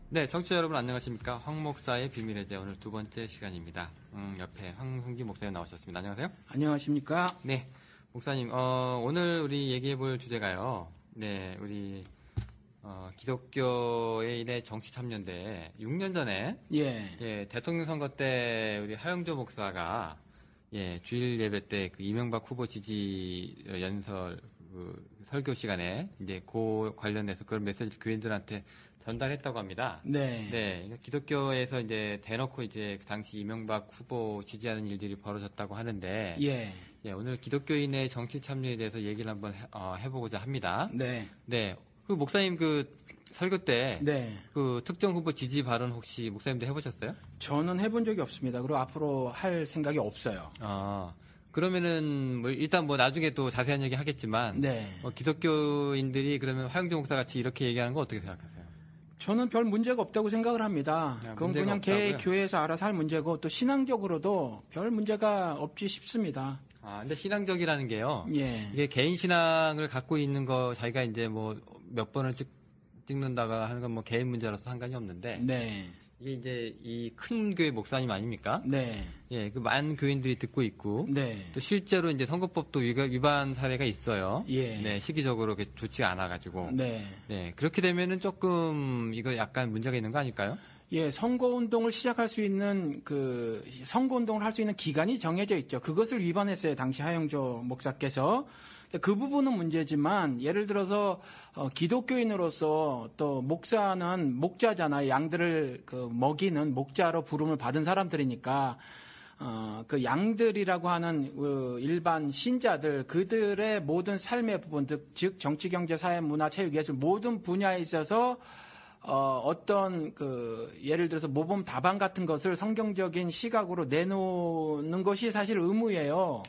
네, 청취자 여러분 안녕하십니까? 황 목사의 비밀의 제 오늘 두 번째 시간입니다. 옆에 황승기 목사님 나오셨습니다. 안녕하세요. 안녕하십니까? 네, 목사님, 오늘 우리 얘기해 볼 주제가요. 네, 우리 기독교의 일의 정치 참여인데 6년 전에 예, 대통령 선거 때 우리 하영조 목사가 주일 예배 때 그 이명박 후보 지지 연설 설교 시간에 이제 그 관련해서 그런 메시지를 교인들한테 전달했다고 합니다. 네. 그러니까 기독교에서 이제 대놓고 이제 그 당시 이명박 후보 지지하는 일들이 벌어졌다고 하는데, 오늘 기독교인의 정치 참여에 대해서 얘기를 한번 해보고자 합니다. 네. 그 목사님 그 설교 때, 그 특정 후보 지지 발언 혹시 목사님도 해보셨어요? 저는 해본 적이 없습니다. 그리고 앞으로 할 생각이 없어요. 그러면은 뭐 일단 뭐 나중에 또 자세한 얘기 하겠지만, 기독교인들이 그러면 화영조 목사 같이 이렇게 얘기하는 거 어떻게 생각하세요? 저는 별 문제가 없다고 생각을 합니다. 그건 그냥 개 교회에서 알아서 할 문제고 또 신앙적으로도 별 문제가 없지 싶습니다. 근데 신앙적이라는 게요. 이게 개인 신앙을 갖고 있는 거 자기가 이제 뭐 몇 번을 찍는다거나 하는 건 뭐 개인 문제라서 상관이 없는데. 이게 이제 이 큰 교회 목사님 아닙니까? 그 많은 교인들이 듣고 있고. 또 실제로 이제 선거법도 위반 사례가 있어요. 시기적으로 좋지가 않아가지고. 그렇게 되면은 조금 이거 약간 문제가 있는 거 아닐까요? 선거운동을 시작할 수 있는 선거운동을 할 수 있는 기간이 정해져 있죠. 그것을 위반했어요. 당시 하영조 목사께서. 그 부분은 문제지만 예를 들어서 기독교인으로서 또 목사는 목자잖아요. 양들을 먹이는 목자로 부름을 받은 사람들이니까 그 양들이라고 하는 일반 신자들 그들의 모든 삶의 부분 즉 정치, 경제, 사회, 문화, 체육, 예술 모든 분야에 있어서 어떤 예를 들어서 모범 답안 같은 것을 성경적인 시각으로 내놓는 것이 사실 의무예요.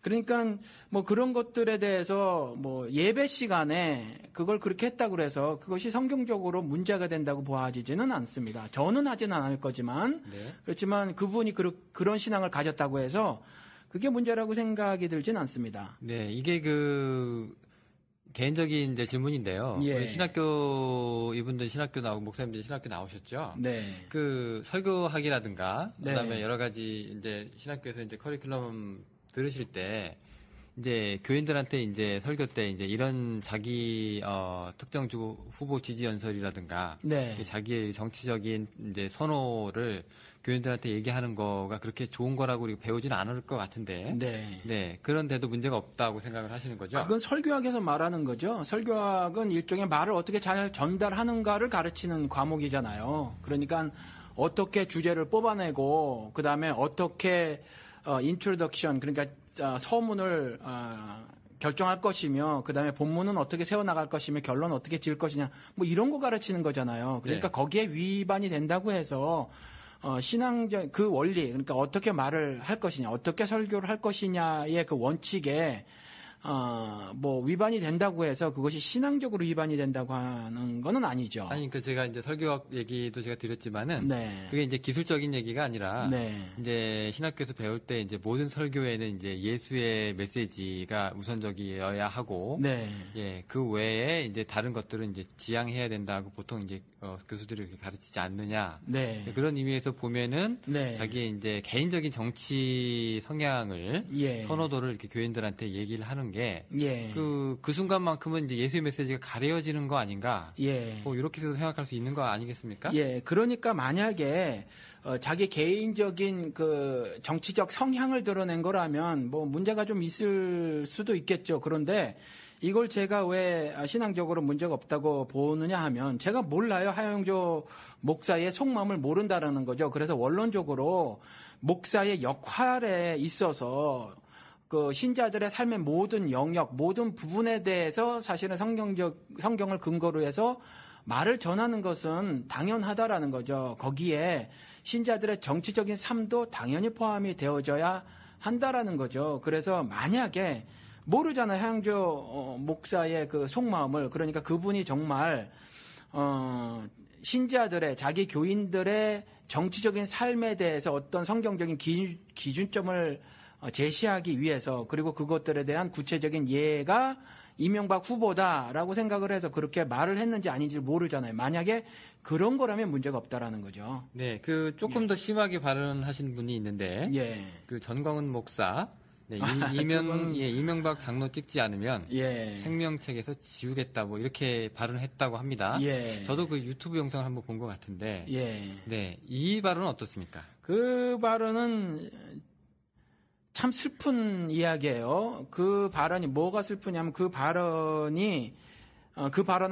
그러니까 뭐 그런 것들에 대해서 뭐 예배 시간에 그걸 그렇게 했다고 그래서 그것이 성경적으로 문제가 된다고 보아지지는 않습니다. 저는 하지는 않을 거지만 그렇지만 그분이 그런 신앙을 가졌다고 해서 그게 문제라고 생각이 들진 않습니다. 이게 개인적인 이제 질문인데요. 우리 신학교 이분들 신학교 나오고 목사님들 신학교 나오셨죠? 그 설교학이라든가 그다음에 여러 가지 이제 신학교에서 이제 커리큘럼 들으실 때 이제 교인들한테 이제 설교 때 이제 이런 자기 특정 주 후보 지지 연설이라든가 자기의 정치적인 이제 선호를 교인들한테 얘기하는 거가 그렇게 좋은 거라고 우리가 배우지는 않을 것 같은데 그런데도 문제가 없다고 생각을 하시는 거죠? 그건 설교학에서 말하는 거죠. 설교학은 일종의 말을 어떻게 잘 전달하는가를 가르치는 과목이잖아요. 그러니까 어떻게 주제를 뽑아내고 그다음에 어떻게 introduction 그러니까 서문을 결정할 것이며 그다음에 본문은 어떻게 세워나갈 것이며 결론은 어떻게 지을 것이냐 뭐 이런 거 가르치는 거잖아요. 그러니까 거기에 위반이 된다고 해서 신앙적 그 원리 그러니까 어떻게 말을 할 것이냐 어떻게 설교를 할 것이냐의 그 원칙에 뭐 위반이 된다고 해서 그것이 신앙적으로 위반이 된다고 하는 거는 아니죠. 그러니까 제가 이제 설교학 얘기도 제가 드렸지만은 그게 이제 기술적인 얘기가 아니라 이제 신학교에서 배울 때 이제 모든 설교에는 이제 예수의 메시지가 우선적이어야 하고 그 외에 이제 다른 것들은 이제 지양해야 된다고 보통 이제 교수들이 그렇게 가르치지 않느냐 그런 의미에서 보면은 자기의 이제 개인적인 정치 성향을 선호도를 이렇게 교인들한테 얘기를 하는 게 그 순간만큼은 이제 예수의 메시지가 가려지는 거 아닌가? 뭐 이렇게도 생각할 수 있는 거 아니겠습니까? 그러니까 만약에 자기 개인적인 그 정치적 성향을 드러낸 거라면 뭐 문제가 좀 있을 수도 있겠죠. 그런데 이걸 제가 왜 신앙적으로 문제가 없다고 보느냐 하면 제가 몰라요. 하영조 목사의 속마음을 모른다라는 거죠. 그래서 원론적으로 목사의 역할에 있어서 그 신자들의 삶의 모든 영역, 모든 부분에 대해서 사실은 성경을 근거로 해서 말을 전하는 것은 당연하다라는 거죠. 거기에 신자들의 정치적인 삶도 당연히 포함이 되어져야 한다라는 거죠. 그래서 만약에 모르잖아요. 하영조 목사의 그 속마음을. 그러니까 그분이 정말 신자들의 자기 교인들의 정치적인 삶에 대해서 어떤 성경적인 기준점을 제시하기 위해서 그리고 그것들에 대한 구체적인 예가 이명박 후보다라고 생각을 해서 그렇게 말을 했는지 아닌지를 모르잖아요. 만약에 그런 거라면 문제가 없다라는 거죠. 네, 그 조금 더 심하게 발언하신 분이 있는데, 예. 그 전광훈 목사, 네, 이명박 장로 찍지 않으면 생명책에서 지우겠다 뭐 이렇게 발언했다고 합니다. 저도 그 유튜브 영상을 한번 본 것 같은데, 네, 이 발언은 어떻습니까? 그 발언은 참 슬픈 이야기예요. 그 발언이 뭐가 슬프냐면 그 발언을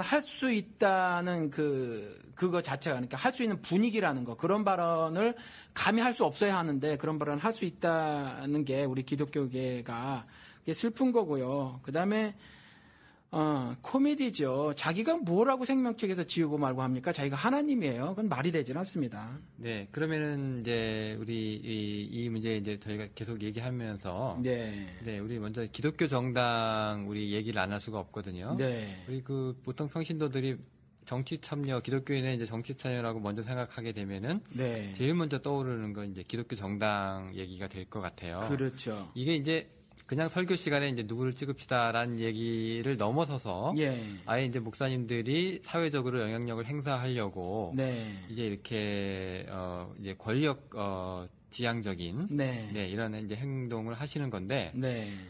할 수 있다는 그거 자체가, 그러니까 할 수 있는 분위기라는 거, 그런 발언을 감히 할 수 없어야 하는데 그런 발언을 할 수 있다는 게 우리 기독교계가 그게 슬픈 거고요. 그 다음에 코미디죠. 자기가 뭐라고 생명책에서 지우고 말고 합니까? 자기가 하나님이에요. 그건 말이 되질 않습니다. 네, 그러면은 이제 우리 이 문제 이제 저희가 계속 얘기하면서 우리 먼저 기독교 정당 우리 얘기를 안 할 수가 없거든요. 우리 그 보통 평신도들이 정치 참여, 기독교인의 이제 정치 참여라고 먼저 생각하게 되면은 제일 먼저 떠오르는 건 이제 기독교 정당 얘기가 될 것 같아요. 그렇죠. 이게 이제 그냥 설교 시간에 이제 누구를 찍읍시다라는 얘기를 넘어서서 아예 이제 목사님들이 사회적으로 영향력을 행사하려고 이제 이렇게 이제 권력 지향적인 이런 이제 행동을 하시는 건데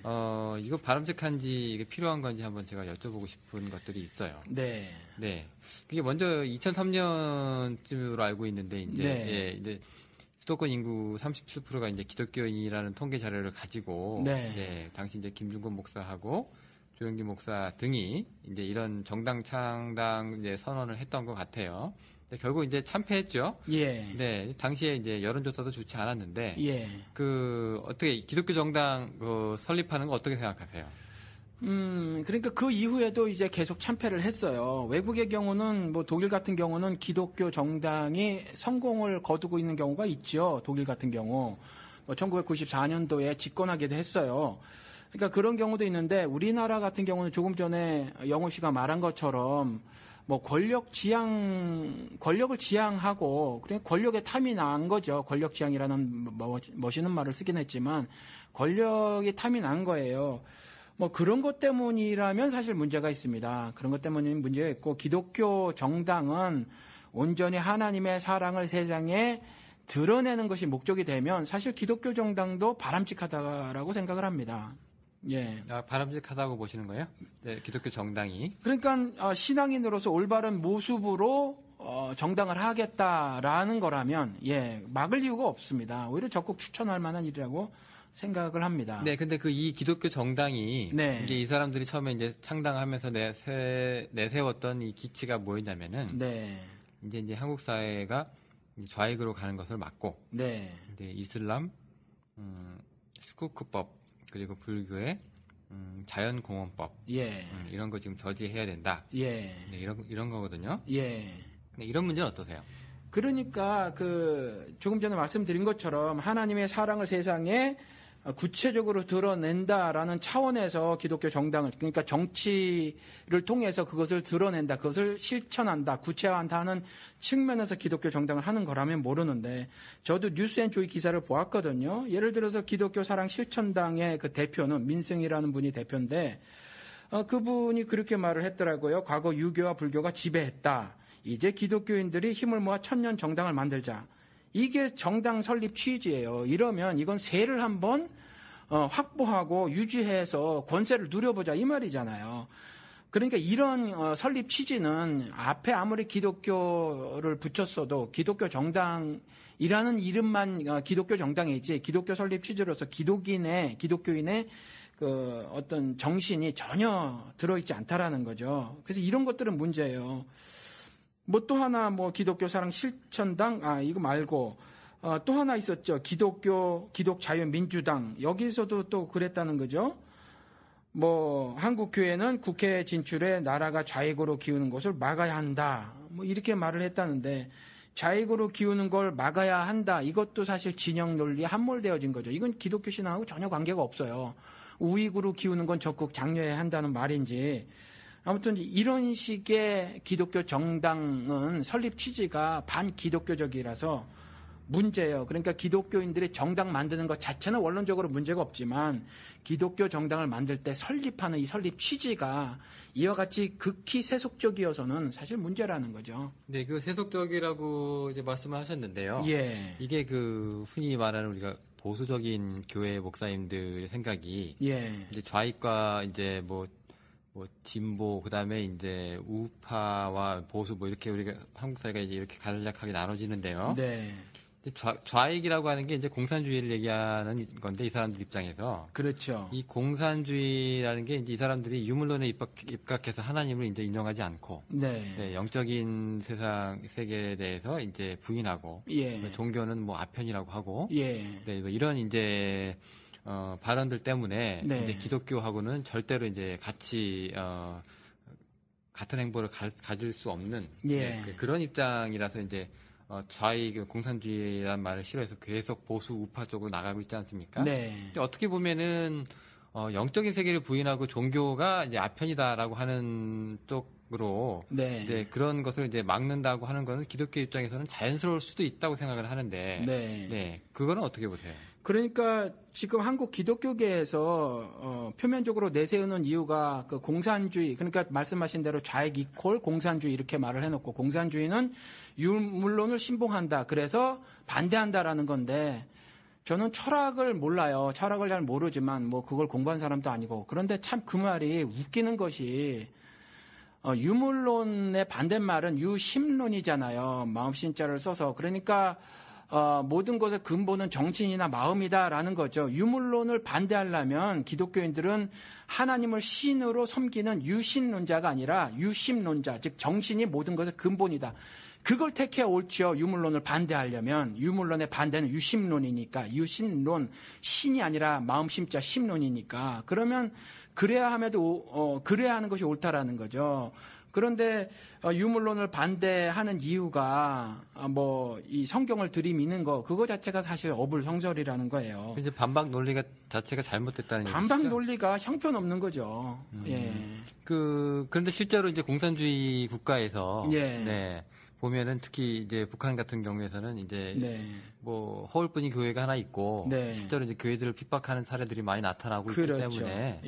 이거 바람직한지 이게 필요한 건지 한번 제가 여쭤보고 싶은 것들이 있어요. 그게 먼저 2003년쯤으로 알고 있는데 이제 수도권 인구 37%가 이제 기독교인이라는 통계 자료를 가지고 당시 이제 김중곤 목사하고 조영기 목사 등이 이제 이런 정당 창당 이제 선언을 했던 것 같아요. 결국 이제 참패했죠. 당시에 이제 여론조사도 좋지 않았는데 그 어떻게 기독교 정당 설립하는 거 어떻게 생각하세요? 그러니까 그 이후에도 이제 계속 참패를 했어요. 외국의 경우는 뭐 독일 같은 경우는 기독교 정당이 성공을 거두고 있는 경우가 있죠. 독일 같은 경우. 1994년도에 집권하기도 했어요. 그러니까 그런 경우도 있는데 우리나라 같은 경우는 조금 전에 영호 씨가 말한 것처럼 뭐 권력을 지향하고 그냥 권력에 탐이 난 거죠. 권력 지향이라는 멋있는 말을 쓰긴 했지만 권력이 탐이 난 거예요. 뭐 그런 것 때문이라면 사실 문제가 있습니다. 그런 것 때문에 문제가 있고 기독교 정당은 온전히 하나님의 사랑을 세상에 드러내는 것이 목적이 되면 사실 기독교 정당도 바람직하다라고 생각을 합니다. 바람직하다고 보시는 거예요? 기독교 정당이. 그러니까 신앙인으로서 올바른 모습으로 정당을 하겠다라는 거라면 막을 이유가 없습니다. 오히려 적극 추천할 만한 일이라고 생각을 합니다. 근데 이 기독교 정당이 이제 이 사람들이 처음에 이제 창당하면서 내세웠던 이 기치가 뭐였냐면은 이제 한국 사회가 좌익으로 가는 것을 막고 이제 이슬람, 스쿠크법 그리고 불교의 자연공원법 이런 거 지금 저지해야 된다. 이런 거거든요. 이런 문제는 어떠세요? 그러니까 조금 전에 말씀드린 것처럼 하나님의 사랑을 세상에 구체적으로 드러낸다라는 차원에서 기독교 정당을, 그러니까 정치를 통해서 그것을 드러낸다, 그것을 실천한다, 구체화한다는 측면에서 기독교 정당을 하는 거라면 모르는데, 저도 뉴스앤조이 기사를 보았거든요. 예를 들어서 기독교 사랑 실천당의 그 대표는 민승이라는 분이 대표인데, 그분이 그렇게 말을 했더라고요. 과거 유교와 불교가 지배했다. 이제 기독교인들이 힘을 모아 천년 정당을 만들자. 이게 정당 설립 취지예요. 이러면 이건 세를 한번 확보하고 유지해서 권세를 누려보자 이 말이잖아요. 그러니까 이런 설립 취지는 앞에 아무리 기독교를 붙였어도 기독교 정당이라는 이름만 기독교 정당이지 기독교 설립 취지로서 기독교인의 그 어떤 정신이 전혀 들어있지 않다라는 거죠. 그래서 이런 것들은 문제예요. 뭐 또 하나 기독교 사랑 실천당 이거 말고 또 하나 있었죠. 기독자유민주당 여기서도 또 그랬다는 거죠. 한국 교회는 국회 진출에 나라가 좌익으로 기우는 것을 막아야 한다. 이렇게 말을 했다는데 좌익으로 기우는 걸 막아야 한다. 이것도 사실 진영 논리에 함몰되어진 거죠. 이건 기독교 신앙하고 전혀 관계가 없어요. 우익으로 기우는 건 적극 장려해야 한다는 말인지. 아무튼 이런 식의 기독교 정당은 설립 취지가 반기독교적이라서 문제예요. 그러니까 기독교인들이 정당 만드는 것 자체는 원론적으로 문제가 없지만 기독교 정당을 만들 때 설립하는 이 설립 취지가 이와 같이 극히 세속적이어서는 사실 문제라는 거죠. 네, 그 세속적이라고 이제 말씀을 하셨는데요. 예. 이게 그 흔히 말하는 우리가 보수적인 교회 목사님들의 생각이 예. 이제 좌익과 이제 뭐 진보 그다음에 이제 우파와 보수 뭐 이렇게 우리가 한국 사회가 이제 이렇게 간략하게 나눠지는데요. 네. 좌익이라고 하는 게 이제 공산주의를 얘기하는 건데 이 사람들 입장에서 그렇죠. 이 공산주의라는 게 이제 이 사람들이 유물론에 입각해서 하나님을 이제 인정하지 않고 네, 영적인 세계에 대해서 이제 부인하고 예. 종교는 뭐 아편이라고 하고 예. 네, 뭐 이런 이제 발언들 때문에 네. 이제 기독교하고는 절대로 이제 같이 같은 행보를 가질 수 없는 예. 네, 그런 입장이라서 이제 좌익 공산주의라는 말을 싫어해서 계속 보수 우파 쪽으로 나가고 있지 않습니까? 네. 근데 어떻게 보면은 영적인 세계를 부인하고 종교가 이제 아편이다라고 하는 쪽으로 네. 이제 그런 것을 이제 막는다고 하는 거는 기독교 입장에서는 자연스러울 수도 있다고 생각을 하는데, 네, 그거는 어떻게 보세요? 그러니까 지금 한국 기독교계에서 표면적으로 내세우는 이유가 그 공산주의, 그러니까 말씀하신 대로 좌익 이퀄 공산주의 이렇게 말을 해놓고 공산주의는 유물론을 신봉한다. 그래서 반대한다라는 건데 저는 철학을 몰라요. 철학을 잘 모르지만 뭐 그걸 공부한 사람도 아니고 그런데 참 그 말이 웃기는 것이 유물론의 반대말은 유심론이잖아요. 마음신자를 써서 그러니까 모든 것의 근본은 정신이나 마음이다라는 거죠. 유물론을 반대하려면 기독교인들은 하나님을 신으로 섬기는 유신론자가 아니라 유심론자, 즉 정신이 모든 것의 근본이다. 그걸 택해야 옳지요. 유물론을 반대하려면 유물론의 반대는 유심론이니까 유신론, 신이 아니라 마음심자 심론이니까 그러면 그래야 하는 것이 옳다라는 거죠. 그런데 유물론을 반대하는 이유가 이 성경을 들이미는 그거 자체가 사실 어불성설이라는 거예요. 이제 반박 논리가 자체가 잘못됐다는 얘기죠. 반박 논리가 형편없는 거죠. 예. 그런데 실제로 이제 공산주의 국가에서 예. 네. 보면은 특히 이제 북한 같은 경우에서는 이제 뭐 허울뿐인 교회가 하나 있고 실제로 이제 교회들을 핍박하는 사례들이 많이 나타나고 있기 때문에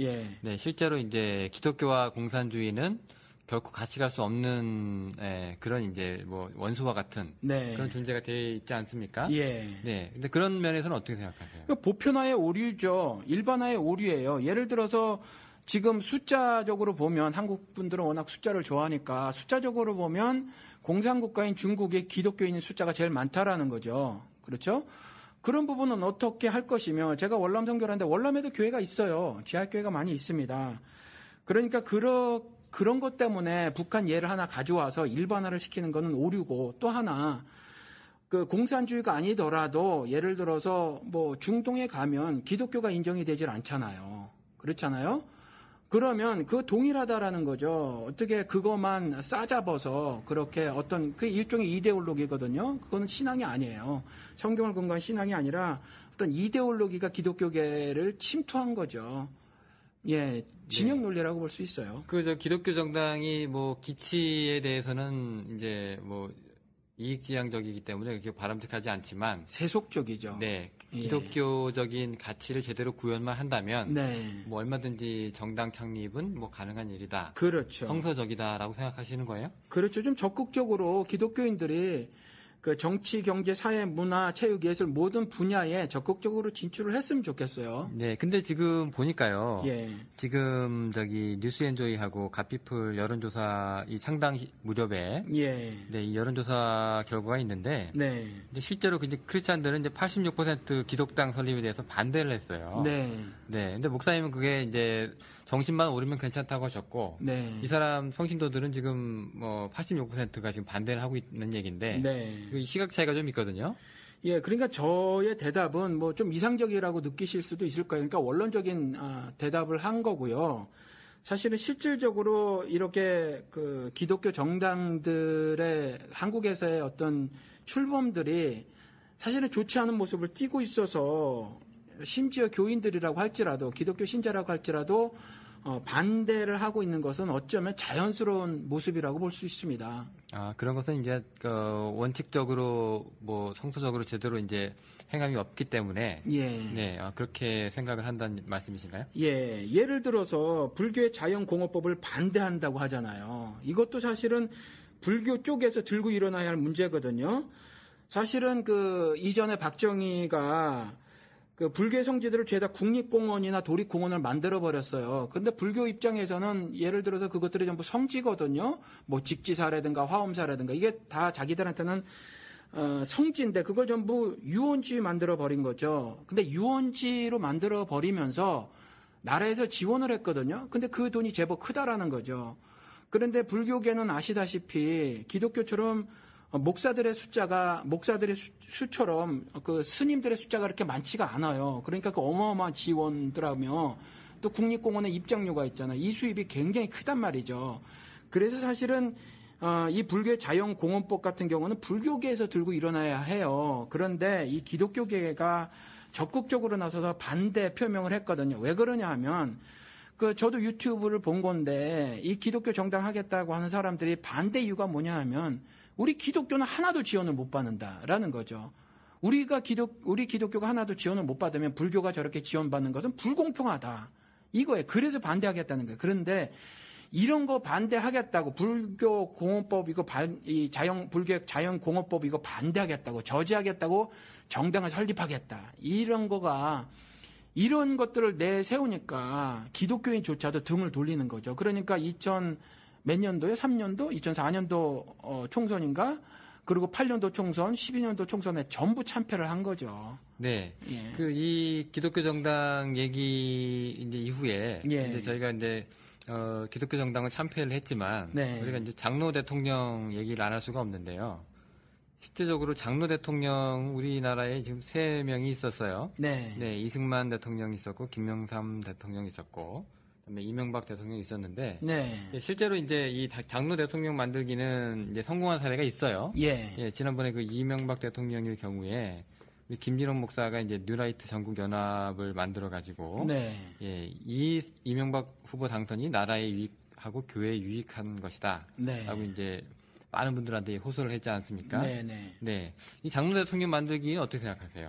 네, 실제로 이제 기독교와 공산주의는 결코 같이 갈 수 없는 그런 이제 뭐 원수와 같은 그런 존재가 되어 있지 않습니까? 네. 근데 그런 면에서는 어떻게 생각하세요? 보편화의 오류죠. 일반화의 오류예요. 예를 들어서 지금 숫자적으로 보면 한국 분들은 워낙 숫자를 좋아하니까 숫자적으로 보면 공산국가인 중국의 기독교인의 숫자가 제일 많다라는 거죠. 그렇죠? 그런 부분은 어떻게 할 것이며 제가 월남 선교를 하는데 월남에도 교회가 있어요. 지하교회가 많이 있습니다. 그러니까 그런 것 때문에 북한 예를 하나 가져와서 일반화를 시키는 것은 오류고 또 하나 그 공산주의가 아니더라도 예를 들어서 뭐 중동에 가면 기독교가 인정이 되질 않잖아요. 그렇잖아요? 그러면 그거 동일하다라는 거죠. 어떻게 그것만 싸잡아서 그렇게 어떤 그 일종의 이데올로기거든요. 그거는 신앙이 아니에요. 성경을 근거한 신앙이 아니라 어떤 이데올로기가 기독교계를 침투한 거죠. 예, 진영 논리라고 볼 수 있어요. 저 기독교 정당이 뭐 기치에 대해서는 이제 뭐 이익지향적이기 때문에 그렇게 바람직하지 않지만 세속적이죠. 네, 기독교적인 가치를 제대로 구현만 한다면 뭐 얼마든지 정당 창립은 뭐 가능한 일이다. 그렇죠. 성서적이다라고 생각하시는 거예요? 그렇죠. 좀 적극적으로 기독교인들이 그 정치, 경제, 사회, 문화, 체육, 예술 모든 분야에 적극적으로 진출을 했으면 좋겠어요. 네, 근데 지금 보니까요. 지금 뉴스엔조이하고 갓피플 여론조사 이 상당 무렵에 네, 이 여론조사 결과가 있는데 이제 실제로 이제 크리스찬들은 이제 86% 기독당 설립에 대해서 반대를 했어요. 네, 근데 목사님은 그게 이제 정신만 오르면 괜찮다고 하셨고 이 사람 성신도들은 지금 뭐 86%가 지금 반대를 하고 있는 얘기인데 이 시각 차이가 좀 있거든요. 예, 그러니까 저의 대답은 뭐 좀 이상적이라고 느끼실 수도 있을 거예요. 그러니까 원론적인 대답을 한 거고요. 사실은 실질적으로 이렇게 그 기독교 정당들의 한국에서의 어떤 출범들이 사실은 좋지 않은 모습을 띠고 있어서 심지어 교인들이라고 할지라도 기독교 신자라고 할지라도 반대를 하고 있는 것은 어쩌면 자연스러운 모습이라고 볼 수 있습니다. 아, 그런 것은 이제 원칙적으로 뭐 성서적으로 제대로 이제 행함이 없기 때문에 예. 네, 그렇게 생각을 한다는 말씀이신가요? 예. 예를 들어서 불교의 자연공업법을 반대한다고 하잖아요. 이것도 사실은 불교 쪽에서 들고 일어나야 할 문제거든요. 사실은 그 이전에 박정희가 그 불교의 성지들을 죄다 국립공원이나 도립공원을 만들어 버렸어요. 근데 불교 입장에서는 예를 들어서 그것들이 전부 성지거든요. 뭐 직지사라든가 화엄사라든가 이게 다 자기들한테는 성지인데 그걸 전부 유원지 만들어 버린 거죠. 근데 유원지로 만들어 버리면서 나라에서 지원을 했거든요. 근데 그 돈이 제법 크다라는 거죠. 그런데 불교계는 아시다시피 기독교처럼 목사들의 수처럼 그 스님들의 숫자가 그렇게 많지가 않아요. 그러니까 그 어마어마한 지원들하며 또 국립공원에 입장료가 있잖아요. 이 수입이 굉장히 크단 말이죠. 그래서 사실은 이 불교의 자연공원법 같은 경우는 불교계에서 들고 일어나야 해요. 그런데 이 기독교계가 적극적으로 나서서 반대 표명을 했거든요. 왜 그러냐 하면 저도 유튜브를 본 건데 이 기독교 정당 하겠다고 하는 사람들이 반대 이유가 뭐냐 하면 우리 기독교는 하나도 지원을 못 받는다라는 거죠. 우리 기독교가 하나도 지원을 못 받으면 불교가 저렇게 지원받는 것은 불공평하다. 이거예요. 그래서 반대하겠다는 거예요. 그런데 이런 거 반대하겠다고 불교 공업법 불교 자연 공업법 이거 반대하겠다고 저지하겠다고 정당을 설립하겠다. 이런 것들을 내세우니까 기독교인조차도 등을 돌리는 거죠. 그러니까 3년도에 2004년도 총선인가? 그리고 8년도 총선, 12년도 총선에 전부 참패를 한 거죠. 네. 예. 이 기독교 정당 얘기 이제 이후에 예. 이제 저희가 이제 기독교 정당은 참패를 했지만 네. 우리가 이제 장로 대통령 얘기를 안 할 수가 없는데요. 실제적으로 장로 대통령 우리나라에 지금 3명이 있었어요. 네. 네, 이승만 대통령이 있었고 김영삼 대통령이 있었고 그다음에 이명박 대통령이 있었는데 네. 실제로 이제 이 장로 대통령 만들기는 이제 성공한 사례가 있어요. 예. 예, 지난번에 그 이명박 대통령일 경우에 우리 김진원 목사가 이제 뉴라이트 전국 연합을 만들어 가지고 네. 예, 이 이명박 후보 당선이 나라에 유익하고 교회에 유익한 것이다. 네. 라고 이제 많은 분들한테 호소를 했지 않습니까? 네, 네. 네. 이 장로 대통령 만들기는 어떻게 생각하세요?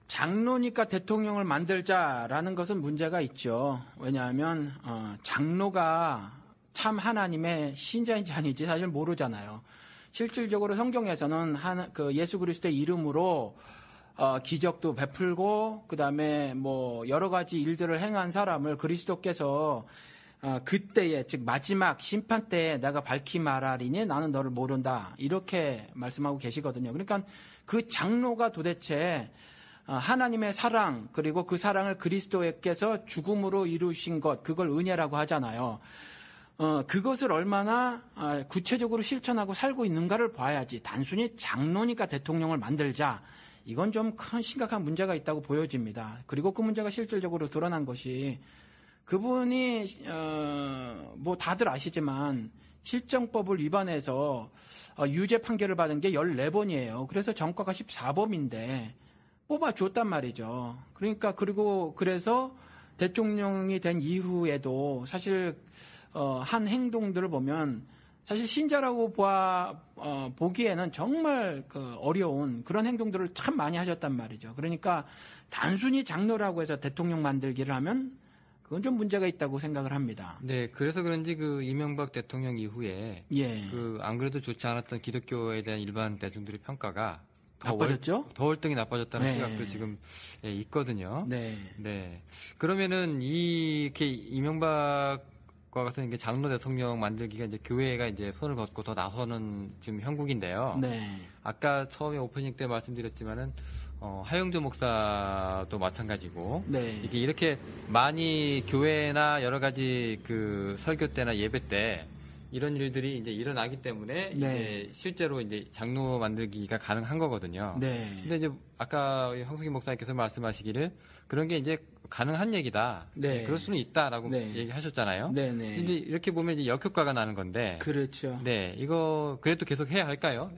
장로니까 대통령을 만들자라는 것은 문제가 있죠. 왜냐하면 장로가 참 하나님의 신자인지 아닌지 사실 모르잖아요. 실질적으로 성경에서는 예수 그리스도의 이름으로 기적도 베풀고 그다음에 뭐 여러 가지 일들을 행한 사람을 그리스도께서 그때에 즉 마지막 심판 때에 내가 밝히 말하리니 나는 너를 모른다 이렇게 말씀하고 계시거든요. 그러니까 그 장로가 도대체 하나님의 사랑 그리고 그 사랑을 그리스도께서 죽음으로 이루신 것 그걸 은혜라고 하잖아요. 그것을 얼마나 구체적으로 실천하고 살고 있는가를 봐야지 단순히 장로니까 대통령을 만들자 이건 좀 큰 심각한 문제가 있다고 보여집니다. 그리고 그 문제가 실질적으로 드러난 것이 그분이 뭐 다들 아시지만 실정법을 위반해서 유죄 판결을 받은 게 14번이에요. 그래서 전과가 14범인데 뽑아줬단 말이죠. 그러니까 그래서 대통령이 된 이후에도 사실 한 행동들을 보면 사실 신자라고 보기에는 정말 어려운 그런 행동들을 참 많이 하셨단 말이죠. 그러니까 단순히 장로라고 해서 대통령 만들기를 하면 그건 좀 문제가 있다고 생각을 합니다. 네, 그래서 그런지 그 이명박 대통령 이후에 예. 안 그래도 좋지 않았던 기독교에 대한 일반 대중들의 평가가 나빠졌죠? 더 월등히 나빠졌다는 네. 시각도 지금 있거든요. 네. 네. 그러면은 이렇게 이명박과 같은 이게 장로 대통령 만들기가 이제 교회가 이제 손을 걷고 더 나서는 지금 형국인데요. 네. 아까 처음에 오프닝 때 말씀드렸지만은 하영조 목사도 마찬가지고 네. 이렇게 많이 교회나 여러 가지 그 설교 때나 예배 때 이런 일들이 이제 일어나기 때문에 네. 이제 실제로 이제 장로 만들기가 가능한 거거든요. 네. 근데 이제 아까 황석희 목사님께서 말씀하시기를 그런 게 이제 가능한 얘기다. 네. 그럴 수는 있다라고 네. 얘기하셨잖아요. 네, 네. 근데 이렇게 보면 이제 역효과가 나는 건데. 그렇죠. 네. 이거 그래도 계속 해야 할까요?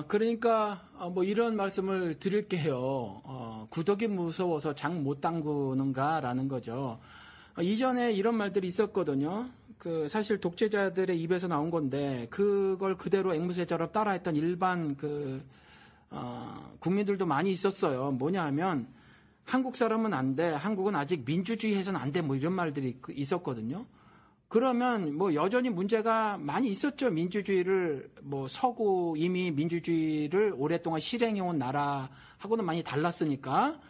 그러니까 뭐 이런 말씀을 드릴게요. 구덕이 무서워서 장 못 담그는가라는 거죠. 이전에 이런 말들이 있었거든요. 그 사실 독재자들의 입에서 나온 건데 그걸 그대로 앵무새처럼 따라했던 일반 국민들도 많이 있었어요. 뭐냐 하면 한국 사람은 안 돼. 한국은 아직 민주주의 해서는 안 돼. 뭐 이런 말들이 있었거든요. 그러면 뭐 여전히 문제가 많이 있었죠. 민주주의를 뭐 서구 이미 민주주의를 오랫동안 실행해온 나라하고는 많이 달랐으니까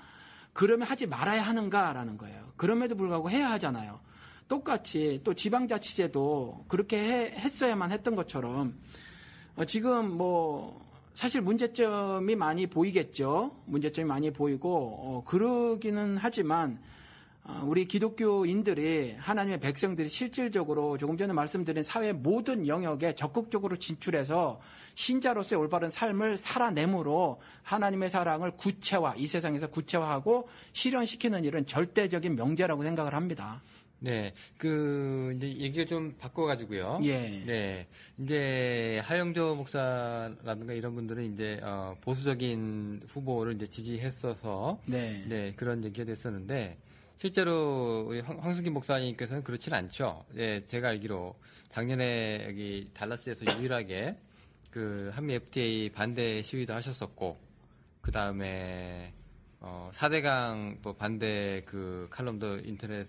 그러면 하지 말아야 하는가라는 거예요. 그럼에도 불구하고 해야 하잖아요. 똑같이 또 지방자치제도 그렇게 했어야만 했던 것처럼 지금 뭐 사실 문제점이 많이 보이겠죠. 문제점이 많이 보이고 그러기는 하지만 우리 기독교인들이 하나님의 백성들이 실질적으로 조금 전에 말씀드린 사회 모든 영역에 적극적으로 진출해서 신자로서의 올바른 삶을 살아내므로 하나님의 사랑을 이 세상에서 구체화하고 실현시키는 일은 절대적인 명제라고 생각을 합니다. 네, 이제 얘기를 좀 바꿔가지고요. 예. 네, 이제 하영조 목사라든가 이런 분들은 이제 보수적인 후보를 이제 지지했어서 네, 그런 얘기가 됐었는데 실제로 우리 황순기 목사님께서는 그렇지는 않죠. 네, 제가 알기로 작년에 여기 달라스에서 유일하게 그 한미 FTA 반대 시위도 하셨었고 그 다음에 4대강 뭐 반대 그 칼럼도 인터넷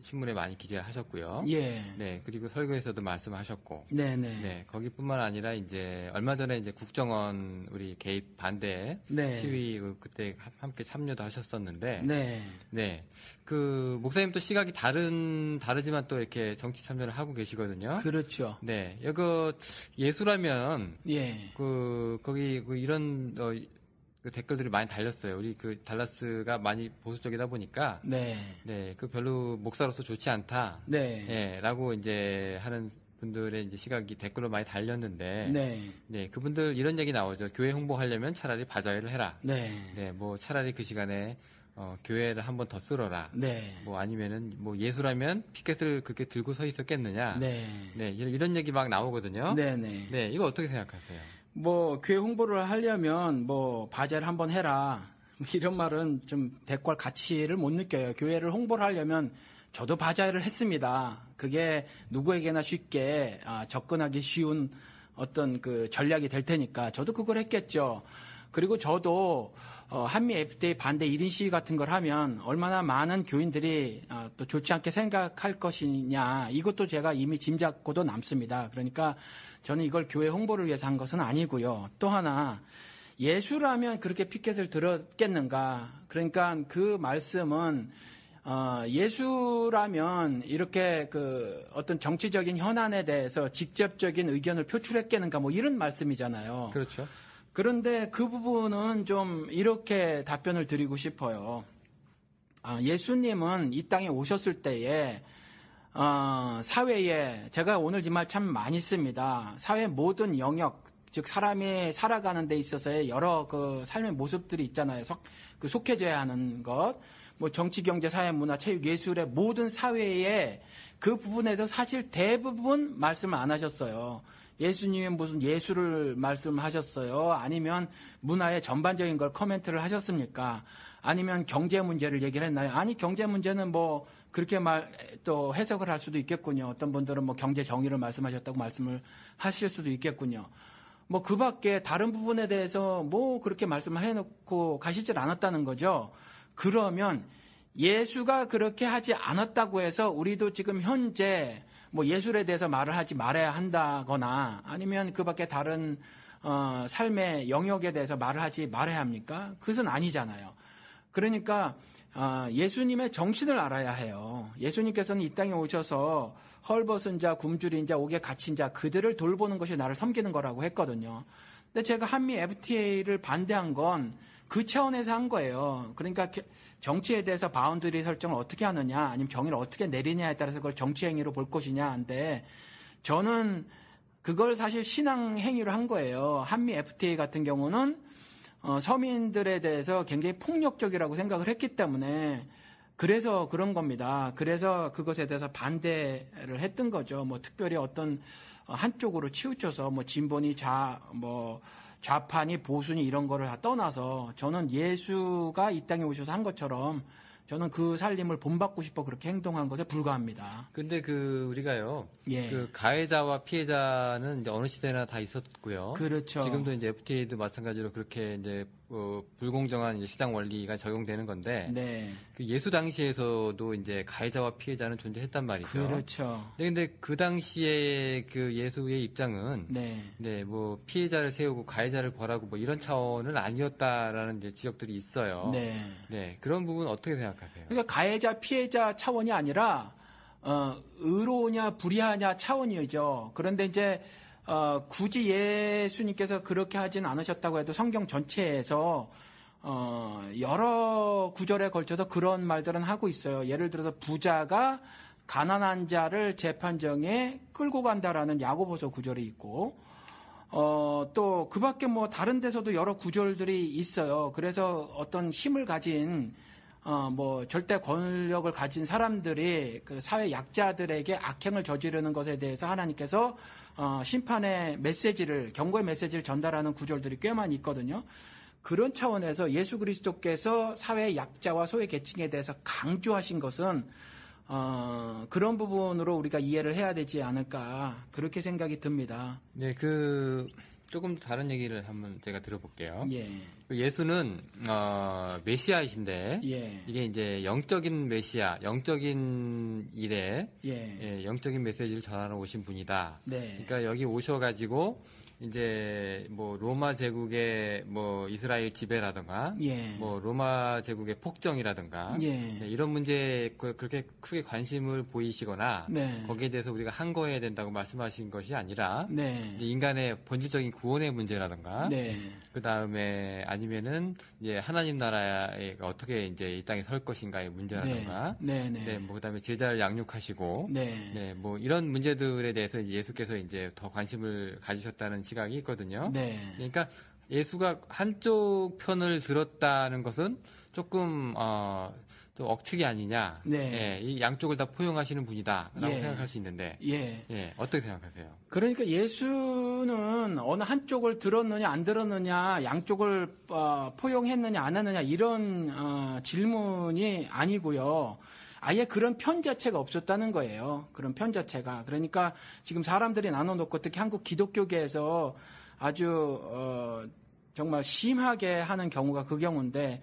신문에 많이 기재를 하셨고요. 예. 네, 그리고 설교에서도 말씀하셨고. 네네. 네, 거기뿐만 아니라 이제 얼마 전에 이제 국정원 우리 개입 반대 시위 그때 함께 참여도 하셨었는데. 네. 그 목사님도 시각이 다르지만 또 이렇게 정치 참여를 하고 계시거든요. 그렇죠. 네, 이거 예수라면. 예. 거기 이런 그 댓글들이 많이 달렸어요. 우리 그 달라스가 많이 보수적이다 보니까 네, 그 별로 목사로서 좋지 않다. 네, 라고 이제 하는 분들의 이제 시각이 댓글로 많이 달렸는데 네, 그분들 이런 얘기 나오죠. 교회 홍보하려면 차라리 바자회를 해라. 네, 뭐 차라리 그 시간에 교회를 한 번 더 쓸어라. 뭐 아니면은 뭐 예수라면 피켓을 그렇게 들고 서 있었겠느냐. 네, 이런 얘기 막 나오거든요. 네, 이거 어떻게 생각하세요? 뭐 교회 홍보를 하려면 뭐 바자회를 한번 해라 이런 말은 좀 대꾸할 가치를 못 느껴요. 교회를 홍보를 하려면 저도 바자회를 했습니다. 그게 누구에게나 쉽게 접근하기 쉬운 어떤 그 전략이 될 테니까 저도 그걸 했겠죠. 그리고 저도 한미 FTA 반대 1인 시위 같은 걸 하면 얼마나 많은 교인들이 또 좋지 않게 생각할 것이냐 이것도 제가 이미 짐작고도 남습니다. 그러니까 저는 이걸 교회 홍보를 위해서 한 것은 아니고요. 또 하나 예수라면 그렇게 피켓을 들었겠는가. 그러니까 그 말씀은 예수라면 이렇게 그 어떤 정치적인 현안에 대해서 직접적인 의견을 표출했겠는가 뭐 이런 말씀이잖아요. 그렇죠. 그런데 그 부분은 좀 이렇게 답변을 드리고 싶어요. 예수님은 이 땅에 오셨을 때에 사회에 제가 오늘 이 말 참 많이 씁니다. 사회 모든 영역, 즉 사람이 살아가는 데 있어서의 여러 그 삶의 모습들이 있잖아요. 그 속해져야 하는 것, 뭐 정치, 경제, 사회, 문화, 체육, 예술의 모든 사회에 그 부분에서 사실 대부분 말씀을 안 하셨어요. 예수님이 무슨 예술을 말씀하셨어요? 아니면 문화의 전반적인 걸 코멘트를 하셨습니까? 아니면 경제 문제를 얘기를 했나요? 아니, 경제 문제는 뭐 그렇게 또 해석을 할 수도 있겠군요. 어떤 분들은 뭐 경제 정의를 말씀하셨다고 말씀을 하실 수도 있겠군요. 뭐 그 밖에 다른 부분에 대해서 뭐 그렇게 말씀을 해놓고 가시질 않았다는 거죠. 그러면 예수가 그렇게 하지 않았다고 해서 우리도 지금 현재 뭐 예술에 대해서 말을 하지 말아야 한다거나 아니면 그 밖에 다른 삶의 영역에 대해서 말을 하지 말아야 합니까? 그것은 아니잖아요. 그러니까 예수님의 정신을 알아야 해요. 예수님께서는 이 땅에 오셔서 헐벗은 자, 굶주린 자, 옥에 갇힌 자 그들을 돌보는 것이 나를 섬기는 거라고 했거든요. 근데 제가 한미 FTA를 반대한 건 그 차원에서 한 거예요. 그러니까 정치에 대해서 바운더리 설정을 어떻게 하느냐 아니면 정의를 어떻게 내리냐에 따라서 그걸 정치 행위로 볼 것이냐 한데 저는 그걸 사실 신앙 행위로 한 거예요. 한미 FTA 같은 경우는 서민들에 대해서 굉장히 폭력적이라고 생각을 했기 때문에 그래서 그런 겁니다. 그래서 그것에 대해서 반대를 했던 거죠. 뭐 특별히 어떤 한쪽으로 치우쳐서 뭐 진보니 좌파니 보수니 이런 거를 다 떠나서 저는 예수가 이 땅에 오셔서 한 것처럼 저는 그 살림을 본받고 싶어 그렇게 행동한 것에 불과합니다. 근데 우리가요. 그 가해자와 피해자는 이제 어느 시대나 다 있었고요. 그렇죠. 지금도 이제 FTA도 마찬가지로 그렇게 이제 불공정한 이제 시장 원리가 적용되는 건데. 네. 그 예수 당시에서도 이제 가해자와 피해자는 존재했단 말이죠. 그렇죠. 근데 그 당시에 그 예수의 입장은 네, 뭐 피해자를 세우고 가해자를 벌하고 뭐 이런 차원은 아니었다라는 이제 지적들이 있어요. 네. 네. 그런 부분 어떻게 생각하세요? 그러니까 가해자 피해자 차원이 아니라 의로우냐 불의하냐 차원이죠. 그런데 이제 굳이 예수님께서 그렇게 하진 않으셨다고 해도 성경 전체에서 여러 구절에 걸쳐서 그런 말들은 하고 있어요. 예를 들어서 부자가 가난한 자를 재판정에 끌고 간다라는 야고보서 구절이 있고 또 그 밖에 뭐 다른 데서도 여러 구절들이 있어요. 그래서 어떤 힘을 가진 뭐 절대 권력을 가진 사람들이 그 사회 약자들에게 악행을 저지르는 것에 대해서 하나님께서 심판의 메시지를, 경고의 메시지를 전달하는 구절들이 꽤 많이 있거든요. 그런 차원에서 예수 그리스도께서 사회 약자와 소외 계층에 대해서 강조하신 것은 그런 부분으로 우리가 이해를 해야 되지 않을까 그렇게 생각이 듭니다. 네, 조금 다른 얘기를 한번 제가 들어볼게요. 예. 예수는 메시아이신데 이게 이제 영적인 메시아, 영적인 일에 영적인 메시지를 전하러 오신 분이다. 네. 그러니까 여기 오셔가지고 이제 뭐 로마 제국의 뭐 이스라엘 지배라든가 뭐 로마 제국의 폭정이라든가 네, 이런 문제에 그렇게 크게 관심을 보이시거나 거기에 대해서 우리가 항거해야 된다고 말씀하신 것이 아니라 이제 인간의 본질적인 구원의 문제라든가 그 다음에 아니면은 이제 하나님 나라에 어떻게 이제 이 땅에 설 것인가의 문제라든가 뭐 그다음에 제자를 양육하시고 뭐 이런 문제들에 대해서 예수께서 이제 더 관심을 가지셨다는 시각이 있거든요. 그러니까 예수가 한쪽 편을 들었다는 것은 조금 좀 억측이 아니냐. 이 양쪽을 다 포용하시는 분이다라고 생각할 수 있는데 어떻게 생각하세요? 그러니까 예수는 어느 한쪽을 들었느냐 안 들었느냐, 양쪽을 포용했느냐 안 했느냐 이런 질문이 아니고요. 아예 그런 편 자체가 없었다는 거예요. 그런 편 자체가. 그러니까 지금 사람들이 나눠놓고 특히 한국 기독교계에서 아주 정말 심하게 하는 경우가 그 경우인데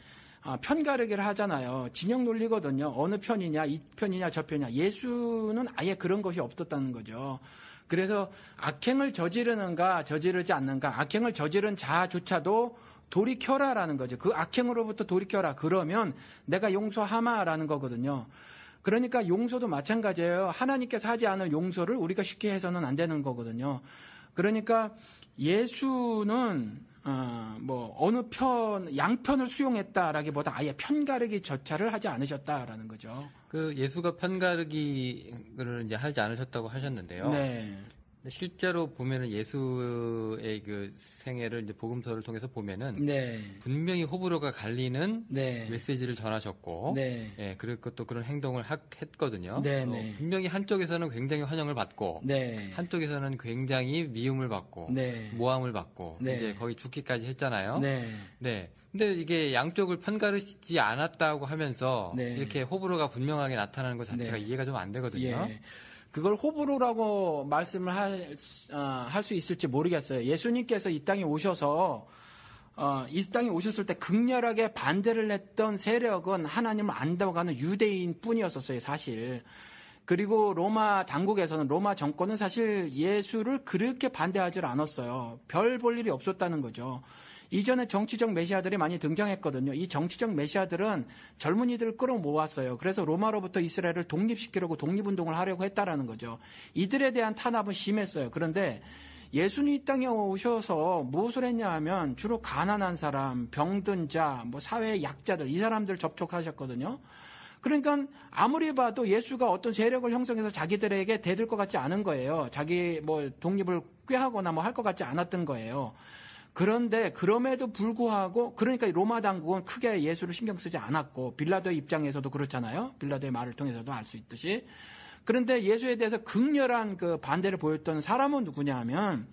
편가르기를 하잖아요. 진영 논리거든요. 어느 편이냐, 이 편이냐, 저 편이냐. 예수는 아예 그런 것이 없었다는 거죠. 그래서 악행을 저지르는가 저지르지 않는가. 악행을 저지른 자조차도 돌이켜라라는 거죠. 그 악행으로부터 돌이켜라. 그러면 내가 용서하마라는 거거든요. 그러니까 용서도 마찬가지예요. 하나님께서 하지 않을 용서를 우리가 쉽게 해서는 안 되는 거거든요. 그러니까 예수는 뭐 어느 편 양편을 수용했다라기보다 아예 편가르기 절차를 하지 않으셨다라는 거죠. 그 예수가 편가르기를 이제 하지 않으셨다고 하셨는데요. 실제로 보면은 예수의 그 생애를 이제 복음서를 통해서 보면은 분명히 호불호가 갈리는 메시지를 전하셨고, 그리고 또 그런 행동을 했거든요. 분명히 한쪽에서는 굉장히 환영을 받고, 한쪽에서는 굉장히 미움을 받고, 모함을 받고, 이제 거의 죽기까지 했잖아요. 근데 이게 양쪽을 편가르지 않았다고 하면서 이렇게 호불호가 분명하게 나타나는 것 자체가 이해가 좀 안 되거든요. 그걸 호불호라고 말씀을 할 수 있을지 모르겠어요. 예수님께서 이 땅에 오셔서 이 땅에 오셨을 때 극렬하게 반대를 했던 세력은 하나님을 안다고 하는 유대인 뿐이었었어요, 사실. 그리고 로마 당국에서는, 로마 정권은 사실 예수를 그렇게 반대하지 않았어요. 별 볼 일이 없었다는 거죠. 이전에 정치적 메시아들이 많이 등장했거든요. 이 정치적 메시아들은 젊은이들을 끌어모았어요. 그래서 로마로부터 이스라엘을 독립시키려고 독립운동을 하려고 했다라는 거죠. 이들에 대한 탄압은 심했어요. 그런데 예수님 이 땅에 오셔서 무엇을 했냐 하면 주로 가난한 사람, 병든 자, 뭐 사회의 약자들, 이 사람들 접촉하셨거든요. 그러니까 아무리 봐도 예수가 어떤 세력을 형성해서 자기들에게 대들 것 같지 않은 거예요. 자기 뭐 독립을 꾀하거나 뭐 할 것 같지 않았던 거예요. 그런데 그럼에도 불구하고, 그러니까 로마 당국은 크게 예수를 신경 쓰지 않았고, 빌라도의 입장에서도 그렇잖아요. 빌라도의 말을 통해서도 알 수 있듯이. 그런데 예수에 대해서 극렬한 그 반대를 보였던 사람은 누구냐 하면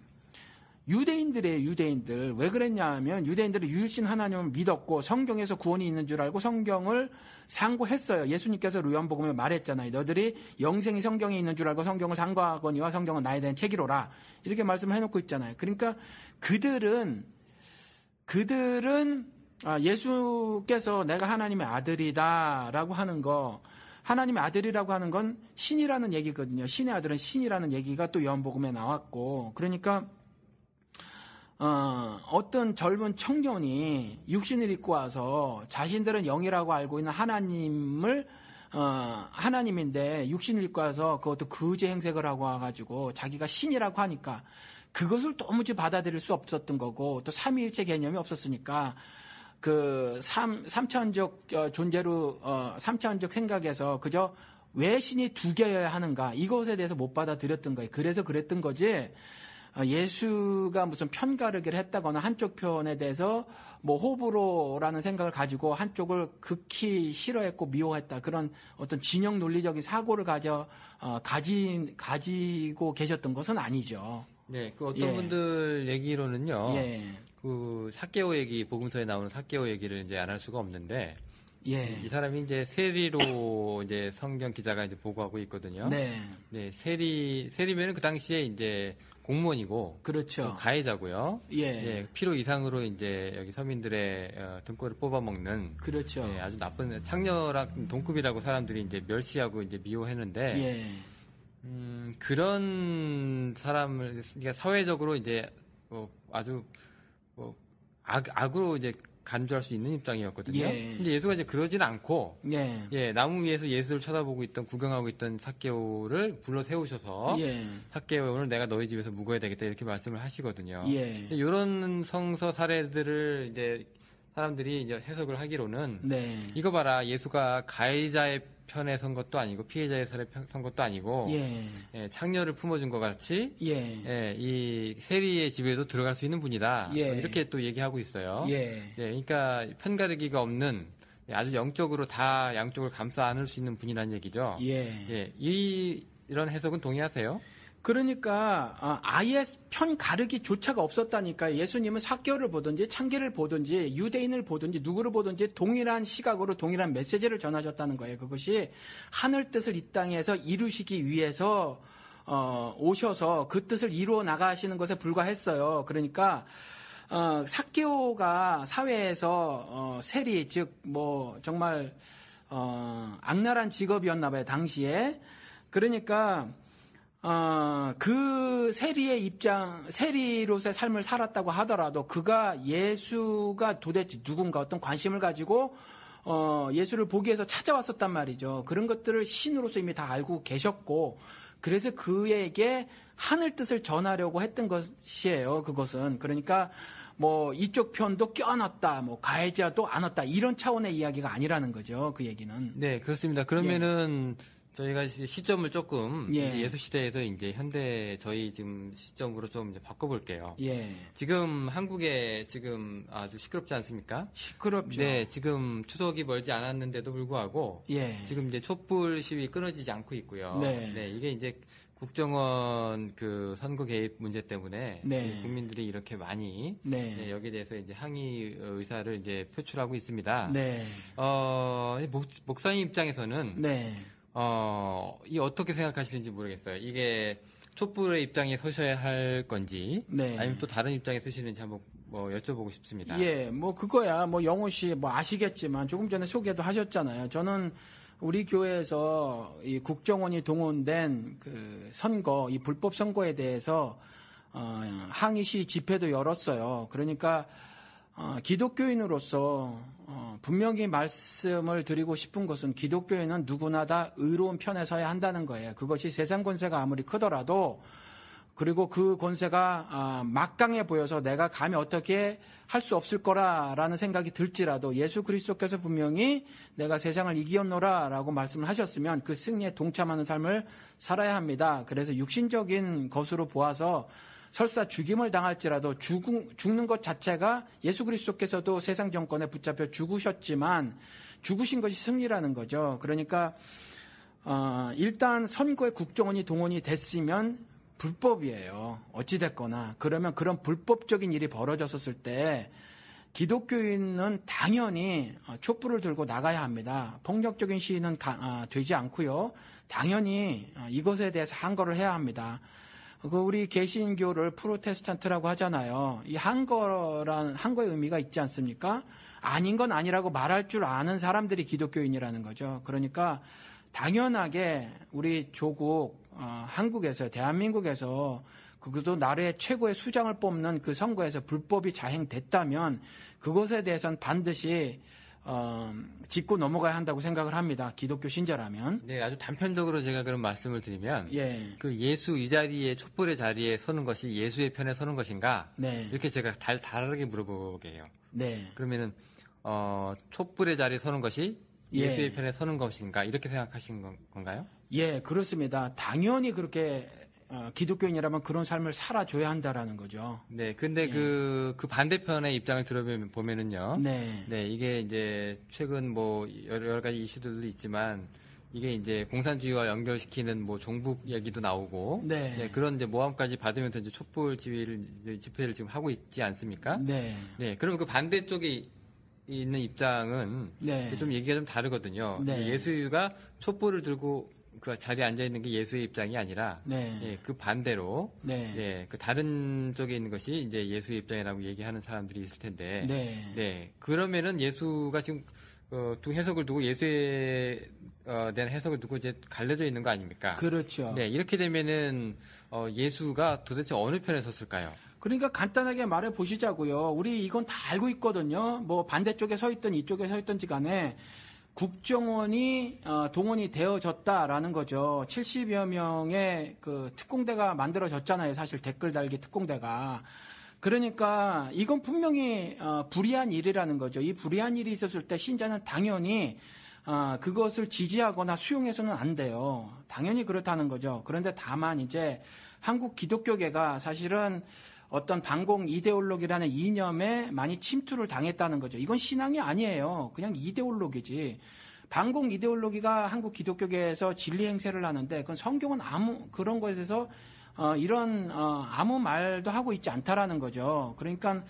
유대인들이에요, 유대인들. 왜 그랬냐 하면 유대인들은 유일신 하나님을 믿었고 성경에서 구원이 있는 줄 알고 성경을 상고했어요. 예수님께서 요한복음에 말했잖아요. 너들이 영생이 성경에 있는 줄 알고 성경을 상고하거니와 성경은 나에 대한 책이로라. 이렇게 말씀을 해놓고 있잖아요. 그러니까 그들은 예수께서 내가 하나님의 아들이다라고 하는 거, 하나님의 아들이라고 하는 건 신이라는 얘기거든요. 신의 아들은 신이라는 얘기가 또 요한복음에 나왔고, 그러니까 어떤 젊은 청년이 육신을 입고 와서 자신들은 영이라고 알고 있는 하나님인데 육신을 입고 와서 그것도 거짓 행색을 하고 와가지고 자기가 신이라고 하니까 그것을 도무지 받아들일 수 없었던 거고, 또 삼위일체 개념이 없었으니까 그 삼차원적 존재로 삼차원적 생각에서 그저 왜 신이 두 개여야 하는가, 이것에 대해서 못 받아들였던 거예요. 그래서 그랬던 거지, 예수가 무슨 편가르기를 했다거나 한쪽 편에 대해서 뭐 호불호라는 생각을 가지고 한쪽을 극히 싫어했고 미워했다, 그런 어떤 진영 논리적인 사고를 가지고 계셨던 것은 아니죠. 네, 그 어떤 분들 얘기로는요. 그 삭개오 얘기, 복음서에 나오는 삭개오 얘기를 이제 안 할 수가 없는데, 이 사람이 이제 세리로 이제 성경 기자가 이제 보고하고 있거든요. 네, 세리면은 그 당시에 이제 공무원이고, 그렇죠. 가해자고요. 필요 이상으로 이제 여기 서민들의 등골을 뽑아먹는, 그렇죠. 아주 나쁜 창녀랑 동급이라고 사람들이 이제 멸시하고 이제 미워했는데, 그런 사람을, 그러니까 사회적으로 이제 아주 악으로 이제 간주할 수 있는 입장이었거든요. 근데 예수가 이제 그러진 않고, 나무 위에서 예수를 쳐다보고 있던, 구경하고 있던 삭개오를 불러 세우셔서, 삭개오, 오늘 내가 너희 집에서 묵어야 되겠다, 이렇게 말씀을 하시거든요. 이런 성서 사례들을 이제 사람들이 이제 해석을 하기로는, 이거 봐라, 예수가 가해자의 편에 선 것도 아니고 피해자의 편에 선 것도 아니고 창녀를 품어준 것 같이 이 세리의 집에도 들어갈 수 있는 분이다. 이렇게 또 얘기하고 있어요. 그러니까 편가르기가 없는, 아주 영적으로 다 양쪽을 감싸 안을 수 있는 분이라는 얘기죠. 이런 해석은 동의하세요? 그러니까 아예 편 가르기조차가 없었다니까. 예수님은 삭개오를 보든지 창기를 보든지 유대인을 보든지 누구를 보든지 동일한 시각으로 동일한 메시지를 전하셨다는 거예요. 그것이 하늘 뜻을 이 땅에서 이루시기 위해서 오셔서 그 뜻을 이루어 나가시는 것에 불과했어요. 그러니까 삭개오가 사회에서 세리, 즉 뭐 정말 악랄한 직업이었나 봐요, 당시에. 그러니까 그 세리로서의 삶을 살았다고 하더라도 그가 예수가 도대체 누군가 어떤 관심을 가지고 예수를 보기 위해서 찾아왔었단 말이죠. 그런 것들을 신으로서 이미 다 알고 계셨고, 그래서 그에게 하늘 뜻을 전하려고 했던 것이에요. 그것은. 그러니까 뭐 이쪽 편도 껴넣었다, 뭐 가해자도 안 왔다, 이런 차원의 이야기가 아니라는 거죠. 그 얘기는. 네, 그렇습니다. 그러면은 저희가 시점을 조금 예수 시대에서 이제 현대 저희 지금 시점으로 좀 이제 바꿔볼게요. 지금 한국에 지금 아주 시끄럽지 않습니까? 시끄럽죠. 네, 지금 추석이 멀지 않았는데도 불구하고 지금 이제 촛불 시위 끊어지지 않고 있고요. 이게 이제 국정원 그 선거 개입 문제 때문에 국민들이 이렇게 많이 여기에 대해서 이제 항의 의사를 이제 표출하고 있습니다. 목사님 입장에서는 이 어떻게 생각하시는지 모르겠어요. 이게 촛불의 입장에 서셔야 할 건지, 아니면 또 다른 입장에 서시는지 한번 뭐 여쭤보고 싶습니다. 뭐 그거야. 뭐 영호 씨 뭐 아시겠지만 조금 전에 소개도 하셨잖아요. 저는 우리 교회에서 이 국정원이 동원된 그 선거, 이 불법 선거에 대해서 항의 시 집회도 열었어요. 그러니까 기독교인으로서 분명히 말씀을 드리고 싶은 것은, 기독교인은 누구나 다 의로운 편에 서야 한다는 거예요. 그것이 세상 권세가 아무리 크더라도, 그리고 그 권세가 막강해 보여서 내가 감히 어떻게 할 수 없을 거라라는 생각이 들지라도 예수 그리스도께서 분명히 내가 세상을 이기었노라라고 말씀을 하셨으면 그 승리에 동참하는 삶을 살아야 합니다. 그래서 육신적인 것으로 보아서 설사 죽임을 당할지라도 죽는 것 자체가, 예수 그리스도께서도 세상 정권에 붙잡혀 죽으셨지만 죽으신 것이 승리라는 거죠. 그러니까 일단 선거에 국정원이 동원이 됐으면 불법이에요. 어찌됐거나. 그러면 그런 불법적인 일이 벌어졌을 때 기독교인은 당연히 촛불을 들고 나가야 합니다. 폭력적인 시위는 되지 않고요. 당연히 이것에 대해서 항거를 해야 합니다. 우리 개신교를 프로테스탄트라고 하잖아요. 이 항거의 의미가 있지 않습니까? 아닌 건 아니라고 말할 줄 아는 사람들이 기독교인이라는 거죠. 그러니까 당연하게 우리 조국 한국에서 대한민국에서 그것도 나라의 최고의 수장을 뽑는 그 선거에서 불법이 자행됐다면 그것에 대해서는 반드시 짚고 넘어가야 한다고 생각을 합니다. 기독교 신자라면. 네, 아주 단편적으로 제가 그런 말씀을 드리면 예. 그 예수 이 자리에 촛불의 자리에 서는 것이 예수의 편에 서는 것인가? 네. 이렇게 제가 다르게 물어보게 해요. 네. 그러면은 촛불의 자리에 서는 것이 예수의 편에 서는 것인가? 이렇게 생각하신 건가요? 예, 그렇습니다. 당연히 그렇게 기독교인이라면 그런 삶을 살아줘야 한다라는 거죠. 네, 근데 예. 그 반대편의 입장을 들어보면은요. 네. 네, 이게 이제 최근 뭐 여러 가지 이슈들도 있지만 이게 이제 공산주의와 연결시키는 뭐 종북 얘기도 나오고. 네. 네, 그런 이제 모함까지 받으면서 이제 촛불 집회를 지금 하고 있지 않습니까? 네. 네, 그러면 그 반대쪽에 있는 입장은 네. 좀 얘기가 좀 다르거든요. 네. 예수가 촛불을 들고 그 자리에 앉아 있는 게 예수의 입장이 아니라, 네. 예, 그 반대로, 네. 예, 그 다른 쪽에 있는 것이 이제 예수의 입장이라고 얘기하는 사람들이 있을 텐데, 네. 네, 그러면은 예수가 지금 두 해석을 두고 예수에 대한 해석을 두고 이제 갈려져 있는 거 아닙니까? 그렇죠. 네, 이렇게 되면은 예수가 도대체 어느 편에 섰을까요? 그러니까 간단하게 말해 보시자고요. 우리 이건 다 알고 있거든요. 뭐 반대쪽에 서 있든 이쪽에 서 있든지 간에 국정원이 동원이 되어졌다라는 거죠. 70여 명의 그 특공대가 만들어졌잖아요. 사실 댓글 달기 특공대가. 그러니까 이건 분명히 불의한 일이라는 거죠. 이 불의한 일이 있었을 때 신자는 당연히 그것을 지지하거나 수용해서는 안 돼요. 당연히 그렇다는 거죠. 그런데 다만 이제 한국 기독교계가 사실은 어떤 반공 이데올로기라는 이념에 많이 침투를 당했다는 거죠. 이건 신앙이 아니에요. 그냥 이데올로기지. 반공 이데올로기가 한국 기독교계에서 진리 행세를 하는데 그건 성경은 그런 것에 대해서 아무 말도 하고 있지 않다라는 거죠. 그러니까